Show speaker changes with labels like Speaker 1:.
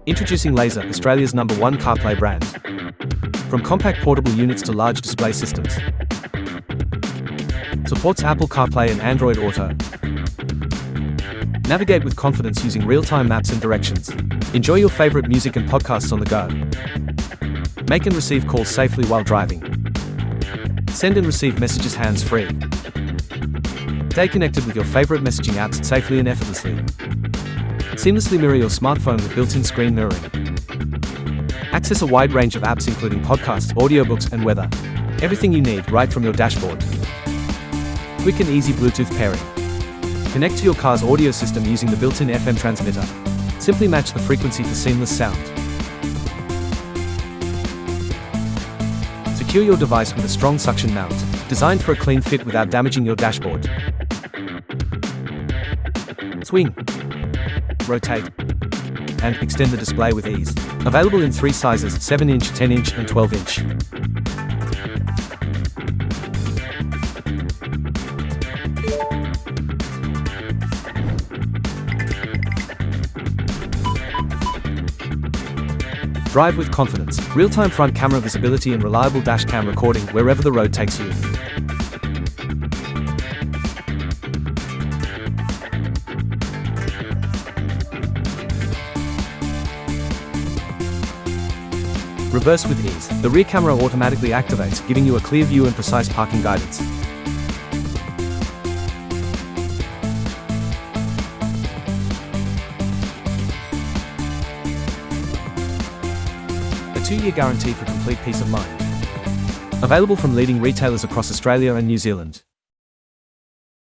Speaker 1: Introducing Laser, Australia's #1 CarPlay brand. From compact portable units to large display systems. Supports Apple CarPlay and Android Auto. Navigate with confidence using real-time maps and directions. Enjoy your favorite music and podcasts on the go. Make and receive calls safely while driving. Send and receive messages hands-free. Stay connected with your favorite messaging apps safely and effortlessly. Seamlessly mirror your smartphone with built-in screen mirroring. Access a wide range of apps including podcasts, audiobooks, and weather. Everything you need right from your dashboard. Quick and easy Bluetooth pairing. Connect to your car's audio system using the built-in FM transmitter. Simply match the frequency for seamless sound. Secure your device with a strong suction mount, designed for a clean fit without damaging your dashboard. Swing, rotate, and extend the display with ease. Available in 3 sizes: 7-inch, 10-inch, and 12-inch. Drive with confidence, real-time front camera visibility and reliable dash cam recording wherever the road takes you. Reverse with ease. The rear camera automatically activates, giving you a clear view and precise parking guidance. A 2-year guarantee for complete peace of mind. Available from leading retailers across Australia and New Zealand.